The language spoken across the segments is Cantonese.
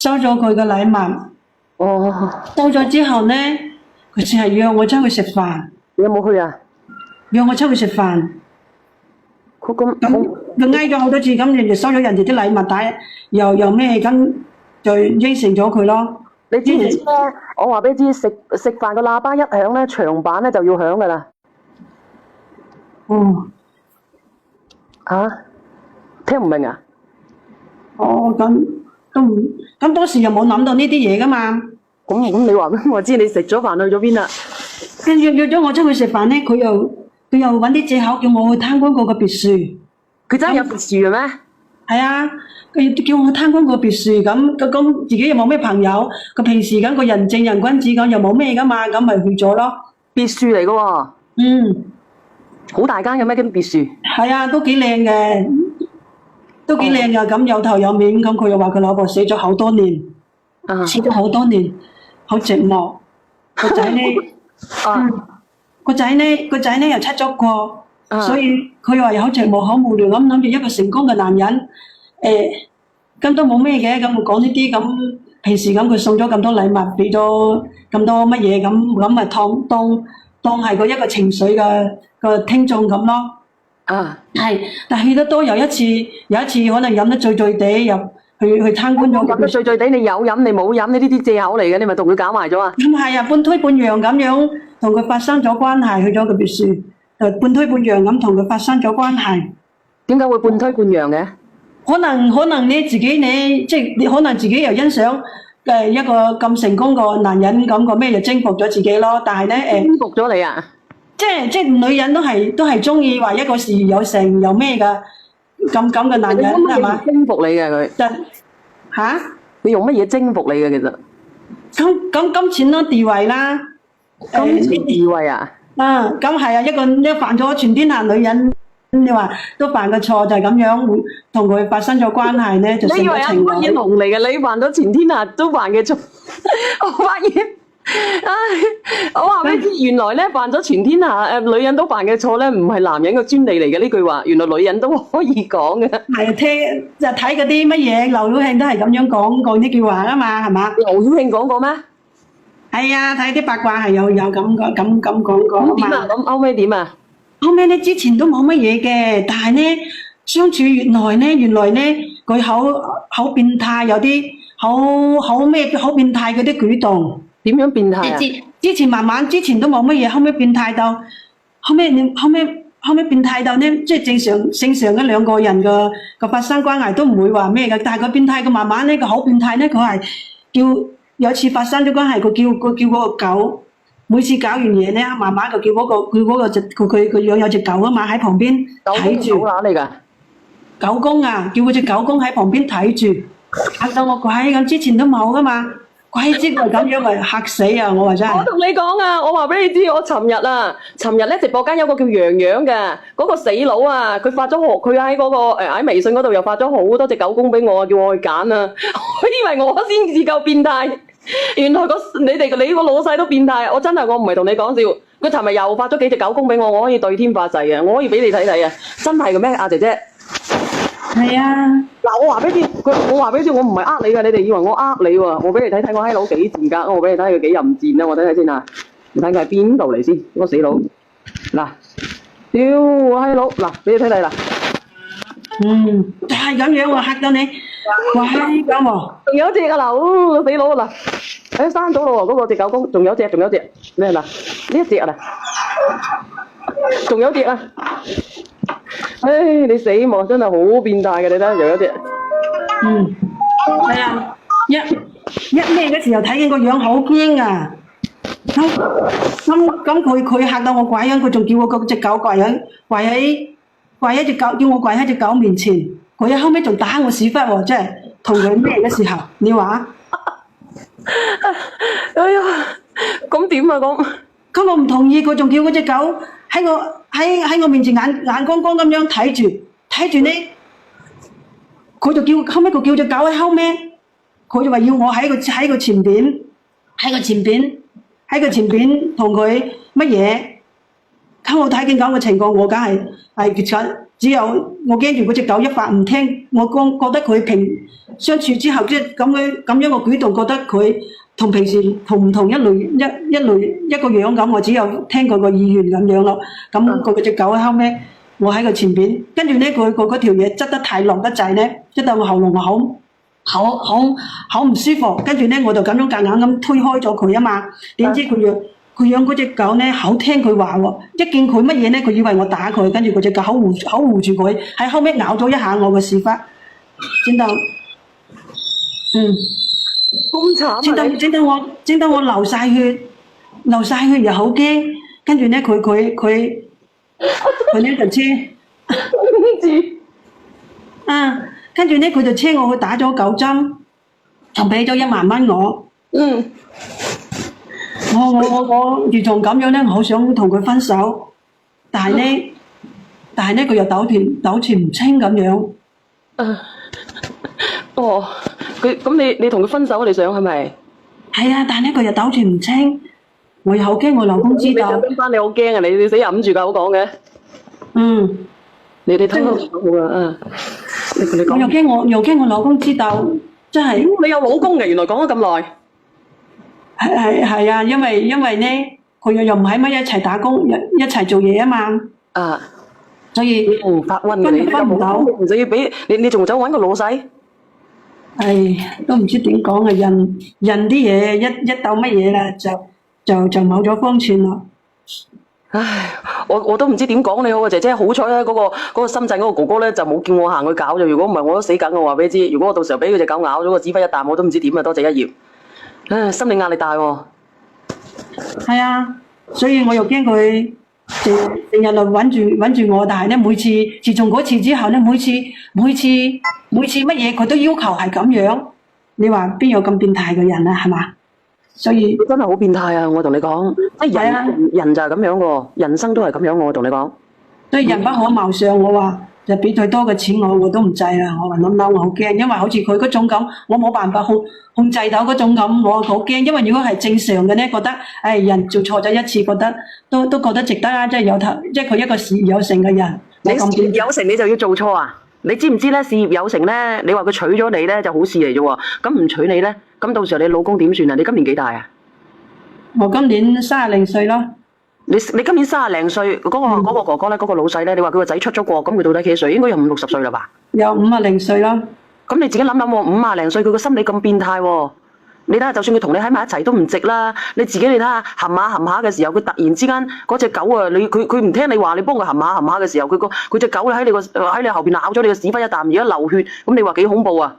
收咗佢嘅禮物，哦，收咗之後呢，佢淨係約我出去食飯，你有冇去啊？約我出去食飯。佢咁咁佢嗌咗好多次，咁人哋收咗人哋啲禮物，但係又咩咁就應承咗佢咯。你知唔知咧？我話俾你知，食飯個喇叭一響咧，長板咧就要響噶啦。哦，嚇？聽唔明啊？哦，咁當時又冇諗到呢啲嘢噶嘛。咁你話俾我知，你食咗飯去咗邊啦？跟住約咗我出去食飯咧，佢又揾啲藉口叫我去參觀嗰個別墅。佢真係有別墅嘅咩？係啊，佢叫我去參觀個別墅，咁自己又冇咩朋友，佢平時咁個人正人君子咁又冇咩噶嘛，咁咪去咗咯。別墅嚟嘅喎。嗯，好大間嘅咩？啲別墅。係啊，都幾靚嘅，都幾靚噶，咁有頭有面，咁佢又話佢老婆死咗好多年，啊死咗好多年，好寂寞。個仔咧，啊個仔咧又出咗國，啊所以佢話又好寂寞、好無聊咁，諗住一個成功嘅男人，咁都冇咩嘅，咁講呢啲咁，平時咁佢送咗咁多禮物，俾咗咁多乜嘢咁咪當係個一個情緒嘅聽眾咁咯。啊！係，但係去得多有一次可能飲得醉醉地，又去參觀咗。飲得醉醉地，你有飲你冇飲，你呢啲藉口嚟嘅，你咪同佢搞埋咗啊！咁係啊，半推半讓咁樣同佢發生咗關係，去咗個別墅，就半推半讓咁同佢發生咗關係。點解會半推半讓嘅？可能你自己你即係你可能自己又欣賞一個咁成功個男人咁個咩就征服咗自己咯。但係咧征服咗你啊！即係女人都係中意話一個事業有成有咩㗎咁嘅男人係嘛？征服你嘅佢。嚇？你用乜嘢征服你嘅其實？咁金錢咯，地位啦，金錢地位啊！咁係啊，一犯咗全天下女人，你話都犯個錯就係咁樣，會同佢發生咗關係咧，就成咗情侶。你以為阿龍嚟嘅？你犯咗全天下都犯嘅錯，我發現，我話俾你知，原來咧犯咗全天下女人都犯嘅錯咧，唔係男人嘅專利嚟嘅呢句話，原來女人都可以講嘅。係就睇嗰啲乜嘢，劉曉慶都係咁樣講過呢句話啊嘛，係嘛？劉曉慶講過咩？係啊，睇啲八卦係有咁講過啊嘛。咁點啊？咁後尾點啊？後尾咧之前都冇乜嘢嘅，但係咧相處越耐咧，原來咧佢好變態，有啲好變態嗰啲舉動。點樣變態啊？之前慢慢之前都冇乜嘢，後尾變態到後尾變態到咧，即係正常嘅兩個人個發生關係都唔會話咩嘅，但係佢變態，佢慢慢咧，佢好變態咧，佢係叫有次發生咗關係，佢叫嗰個狗，每次搞完嘢咧，慢慢就叫佢養有隻狗啊嘛，喺旁邊睇住。狗乸嚟㗎？狗公啊，叫嗰隻狗公喺旁邊睇住，嚇到我鬼咁，之前都冇噶嘛。鬼知佢咁樣咪嚇死啊！我話真係。我同你講啊，我話俾你知，我尋日咧直播間有個叫洋洋嘅，嗰個死佬啊，佢發咗佢喺嗰個喺微信嗰度又發咗好多隻狗公俾我，叫我去揀啊！我以為我先至夠變態，原來你個老細都變態，我唔係同你講笑，佢尋日又發咗幾隻狗公俾我，我可以對天發誓啊，我可以俾你睇睇啊，真係嘅咩，阿姐姐？係啊。嗱，我話俾你知，我唔係呃你㗎，你哋以為我呃你喎，我俾你睇睇我閪佬幾賤格，我俾你睇佢幾淫賤啊，我睇睇先啊，你睇佢係邊度嚟先？嗰個死佬，嗱，屌我閪佬，嗱，俾你睇睇啦，就係咁樣喎，嚇到你，哇咁喎，仲有一隻啊嗱，個死佬啊嗱，生咗咯喎，嗰個隻狗公，仲有一隻咩嗱？呢一隻啊嗱，仲有一隻啊！唉，你死亡真係好變態嘅，你睇下，又有一隻。係啊，一咩嗰時候睇見個樣好驚啊！咁佢嚇到我鬼樣，佢仲叫我嗰隻狗跪喺隻狗，叫我跪喺隻狗面前，佢後尾仲打我屎忽喎，即係同佢咩嘅時候，你話？哎呀，咁點啊咁？咁我唔同意，佢仲叫嗰隻狗喺我面前眼光光咁樣睇住呢，佢就後尾佢叫隻狗喺後尾，佢就話要我喺佢前邊同佢乜嘢？咁我睇見咁嘅情況，我梗係只有我驚住嗰只狗一發唔聽，我覺得佢相處之後即係咁樣個舉動，覺得佢同平時同唔同一個樣咁，我只有聽佢個意願咁樣咯。咁佢嗰只狗後尾我喺佢前邊，跟住咧佢嗰條嘢執得太落得滯咧，執到我喉嚨好唔舒服，跟住咧我就咁樣夾硬咁推開咗佢啊嘛。點知佢養嗰只狗咧好聽佢話喎，一見佢乜嘢咧，佢以為我打佢，跟住嗰隻狗口護住佢，喺後尾咬咗一下我個屎忽，整到咁慘啊！整到我流晒血又好驚，跟住咧佢呢就車，跟住咧佢就車我去打咗9針，仲俾咗1萬蚊我。我自從咁樣咧，我好想同佢分手，但係咧佢又糾纏唔清咁樣。咁你同佢分手，你想係咪？係啊，但係咧佢又糾纏唔清，我又好驚我老公知道。你翻你好驚啊！你死揞住㗎，好講嘅。你哋聽到好啊，你講。我又驚我老公知道，真係。你有老公嘅，原來講咗咁耐。係啊，因為咧佢又唔喺埋一齊打工，一齊做嘢啊嘛。所以發瘟嘅你分唔到，唔使要俾你仲走揾個老細。都唔知點講啊！人啲嘢一到乜嘢啦，就冇咗方寸啦。唉，我都唔知點講你好啊，姐姐好彩咧，嗰個深圳嗰個哥哥咧就冇叫我行去搞咗，如果唔係我都死梗，我話俾你知。如果我到時候俾佢隻狗咬咗個指揮一啖，我都唔知點啊！多謝一葉。唉，心理壓力大喎。係啊，所以我又驚佢成日嚟揾住我，但係咧自從嗰次之後咧，每次乜嘢佢都要求係咁樣。你話邊有咁變態嘅人啊？係嘛？所以真係好變態啊！我同你講，人就係咁樣喎，人生都係咁樣。我同你講，所以人不可貌相。我話就俾最多嘅錢我都唔制啦。我話諗我好驚，因為好似佢嗰種咁，我冇辦法控制到嗰種咁，我好驚。因為如果係正常嘅咧，覺得人做錯咗一次，覺得都覺得值得啊！即係佢一個事業有成嘅人，你事業有成你就要做錯啊？你知唔知咧？事業有成咧，你話佢娶咗你咧就好事嚟啫喎。咁唔娶你咧，咁到時候你老公點算啊？你今年幾大啊？我今年30零歲咯。你今年30零歲，嗰個哥哥咧，嗰個老細咧，你話佢個仔出咗國，咁佢到底幾多歲？應該有50、60歲啦吧？有50零歲咯。咁你自己諗諗喎，50零歲佢個心理咁變態喎。你睇下，就算佢同你喺埋一齊都唔值啦。你自己你睇下，含下嘅時候，佢突然之間嗰隻狗啊，佢唔聽你話，你幫佢含下嘅時候，佢隻狗喺你後邊咬咗你個屎忽一啖，而家流血，咁你話幾恐怖啊？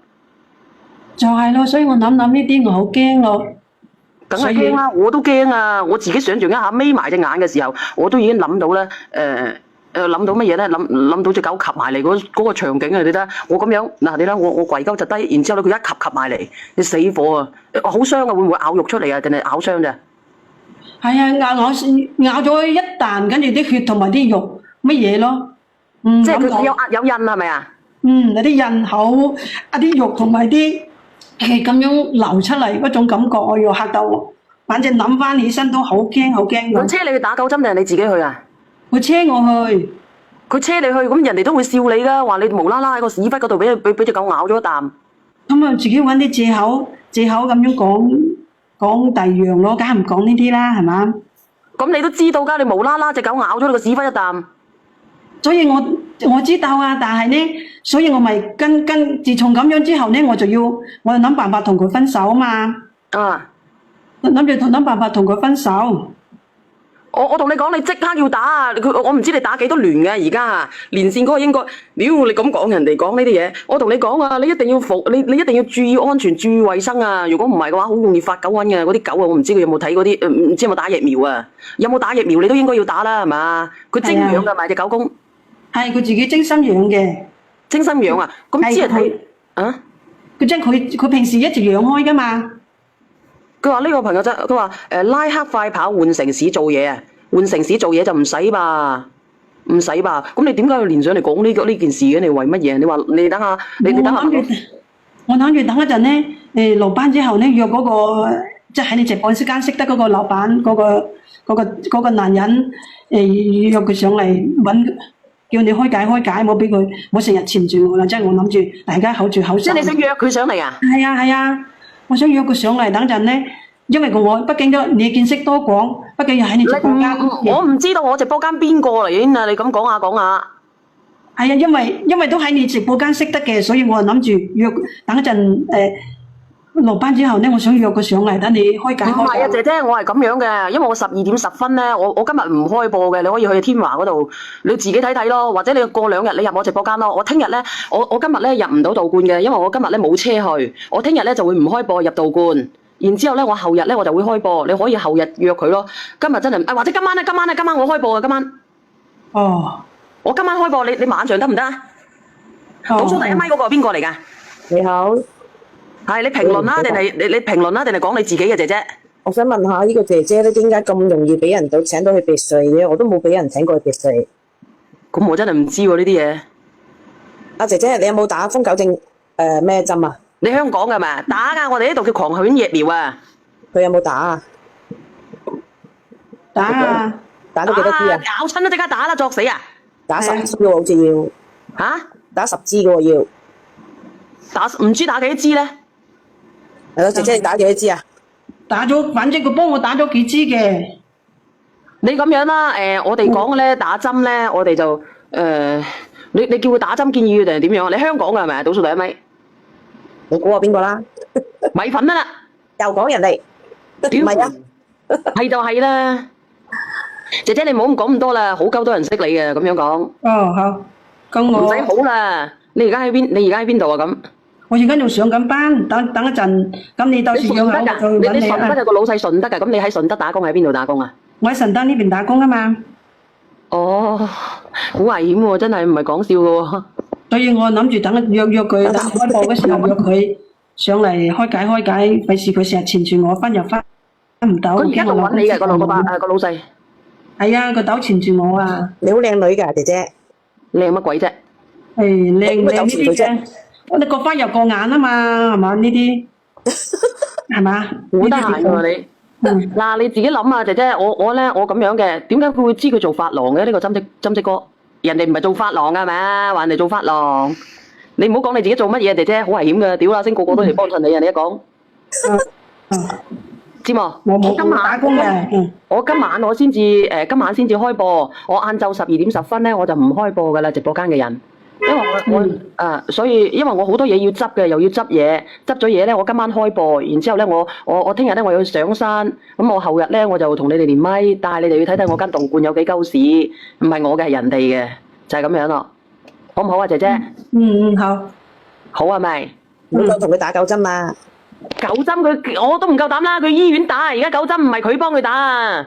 就係咯，所以我諗呢啲我好驚咯。梗係驚啦，我都驚啊！我自己想象一下，眯埋隻眼嘅時候，我都已經諗到咧，諗到乜嘢咧？諗到隻狗及埋嚟嗰個場景啊！你睇下，我咁樣嗱，你睇我跪鳩就低，然之後咧佢一及埋嚟，你死火啊！好傷啊！會唔會咬肉出嚟啊？定係咬傷咋？係啊，咬咗一啖，跟住啲血同埋啲肉乜嘢咯？即係佢有印係咪啊？有啲印口，啲肉同埋啲咁樣流出嚟嗰種感覺，我又嚇到我。反正諗翻起身都好驚，好驚。佢車你去打9針定係你自己去啊？佢車我去。佢車你去，咁人哋都會笑你噶，話你無啦啦喺個屎忽嗰度俾隻狗咬咗一啖。咁啊，自己揾啲藉口咁樣講第二樣咯，梗係唔講呢啲啦，係嘛？咁你都知道噶，你無啦啦隻狗咬咗你個屎忽一啖。所以我知道啊，但係咧，所以我咪自從咁樣之後咧，我就諗辦法同佢分手啊嘛。諗辦法同佢分手。我同你講，你即刻要打啊！我唔知你打幾多聯嘅而家連線嗰個應該，你咁講人哋講呢啲嘢，我同你講啊，你一定要你一定要注意安全，注意衛生啊！如果唔係嘅話，好容易發狗瘟嘅嗰啲狗啊！我唔知佢有冇睇嗰啲，唔知有冇打疫苗啊？有冇打疫苗你都應該要打啦，係嘛？佢精養㗎，買隻狗公。係佢自己精心養嘅。精心養啊？咁即係睇啊？佢平時一直養開㗎嘛。佢話呢個朋友佢話拉黑快跑換城市做嘢啊，換城市做嘢就唔使吧？唔使吧？咁你點解要連上嚟講呢件事嘅？你為乜嘢？你話你等下，你等下。我諗住等一陣咧，落班之後咧約嗰個即係喺你直播室間識得嗰個老闆嗰個男人約佢上嚟叫你開解，冇俾佢，冇成日纏住我啦。即係我諗住大家口住口即係你想約佢上嚟啊？係啊，我想約佢上嚟，等陣咧，因為我畢竟都你見識多廣，畢竟又喺你直播間。我唔知道我直播間邊個嚟啊？你咁講下。係啊，因為都喺你直播間識得嘅，所以我諗住約等一陣落班之後咧，我想約佢上嚟，等你開解。唔係啊，姐姐，我係咁樣嘅，因為我12:10咧，我今日唔開播嘅，你可以去天華嗰度，你自己睇睇咯，或者你過2日你入我直播間咯。我聽日咧，我今日咧入唔到道觀嘅，因為我今日咧冇車去，我聽日咧就會唔開播入道觀，然之後咧我後日咧我就會開播，你可以後日約佢咯。今日真係，或者今晚我開播嘅今晚。哦。我今晚開播，你晚上得唔得啊？倒數第一咪嗰個係邊個嚟㗎？你好，係你評論啦，定係你評論啦，定係講你自己嘅姐姐？我想問下呢個姐姐咧，點解咁容易俾人請到去別墅嘅？我都冇俾人請過去別墅。咁我真係唔知喎呢啲嘢。阿姐姐，你有冇打瘋狗症咩針啊？你香港㗎嘛？打㗎，我哋呢度叫狂犬疫苗啊。佢有冇打啊？打啊！打咗幾多支啊？咬親都即刻打啦，作死啊！打10支喎，好似要。嚇？打10支嘅喎要。唔知打幾多支咧？係咯，姐姐你打幾多支啊？打咗，反正佢幫我打咗幾支嘅。你咁樣啦，我哋講嘅咧打針咧，我哋就你叫佢打針建議佢定係點樣啊？你香港㗎係咪啊？倒數第一咪。你估下邊個啦？米粉啊啦。又講人哋。唔係啊。係就係啦。姐姐你唔好咁講咁多啦，好鳩多人識你嘅咁樣講。哦好，咁我唔使好啦。你而家喺邊度啊？咁我而家仲上緊班，等一陣，咁你到時約我就揾你你啊。順德有個老細順德㗎，咁你喺順德打工喺邊度打工啊？我喺順德呢邊打工啊嘛，哦，好危險喎，真係唔係講笑㗎喎。所以我諗住等約佢，等開播嗰時候約佢上嚟開解，費事佢成日纏住我，翻又翻唔到。佢而家仲揾你嘅個老細。係啊，個豆纏住我啊！你好靚女㗎，姐姐。靚乜鬼啫？誒靚呢啲啫，我哋各花入各眼啊嘛，係嘛呢啲係嘛？好得閒㗎你。嗱你自己諗啊，姐姐，我咁樣嘅，點解佢會知佢做髮廊嘅呢個針織哥？人哋唔係做髮廊㗎係咪啊？話人哋做髮廊，你唔好講你自己做乜嘢，姐姐好危險㗎，屌啦聲個個都嚟幫襯你啊！你一講，知冇？我今晚打工嘅，我今晚先至開播，我晏晝12:10咧我就唔開播㗎啦，直播間嘅人。因為所以因為我好多嘢要執嘅，又要執嘢，執咗嘢咧，我今晚開播，然之後咧，我聽日咧我要上山，咁我後日咧我就同你哋連咪，帶你哋去睇睇我間洞觀有幾鳩屎，唔係我嘅，係人哋嘅，就係咁樣咯，好唔好啊，姐姐？好，好係咪？唔好同佢打9針啊！狗針我都唔夠膽啦，佢醫院打，而家狗針唔係佢幫佢打啊！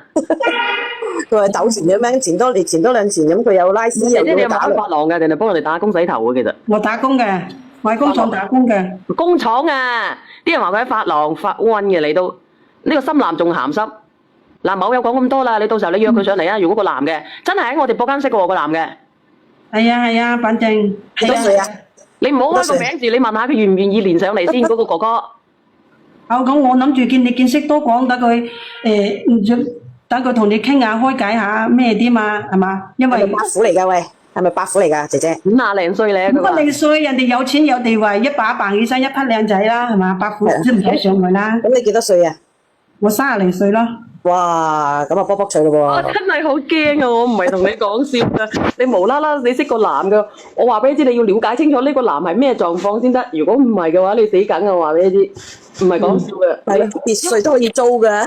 佢話糾纏咗咩？前多2前咁，佢有拉絲又姐姐你有冇打開髮廊嘅，定係幫人哋打工洗頭嘅？其實我打工嘅，我喺工廠打工嘅。工廠啊！啲人話佢喺髮廊發瘟嘅，你都呢個心男仲鹹濕。嗱，冇有講咁多啦，你到時候你約佢上嚟啊！如果個男嘅真係喺我直播間識嘅喎，個男嘅。係啊，反正幾多歲啊？你唔好開個名字，你問下佢願唔願意連上嚟先，嗰個哥哥。咁我諗住見你見識多廣，等佢等佢同你傾下開解下咩啲嘛，係嘛？因為係咪伯父嚟㗎？喂，係咪伯父嚟㗎，姐姐？50零歲咧，佢話。50歲，人哋有錢有地位，一把扮起身一匹靚仔啦，係嘛？伯父都唔使上去啦。咁你幾多歲啊？我30零歲咯。哇，咁啊卜卜脆咯我喎！真係好驚啊！我唔係同你講笑㗎，你無啦啦你識個男嘅，我話俾你知，你要了解清楚呢個男係咩狀況先得。如果唔係嘅話，你死梗啊！我話俾你知，唔係講笑嘅。係咯，別墅都可以租㗎。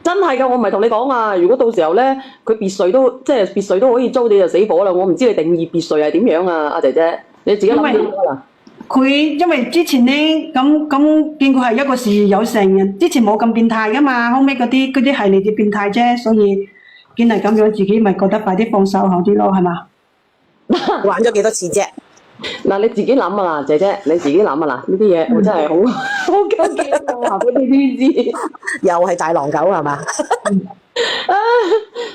真係㗎，我唔係同你講啊！如果到時候咧，佢別墅都可以租，你就死火啦！我唔知你定義別墅係點樣啊，阿姐姐，你自己諗清楚啦。佢因為之前咧咁見佢係一個事業有成人，之前冇咁變態噶嘛，後尾嗰啲係你哋變態啫，所以見係咁樣，自己咪覺得快啲放手好啲咯，係嘛？玩咗幾多次啫？嗱，你自己諗啊啦，姐姐，你自己諗啊啦，呢啲嘢我真係好驚嘅，我話俾你知。又係大狼狗係嘛？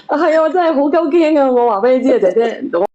係啊，我真係好驚啊！我話俾你知啊，姐姐。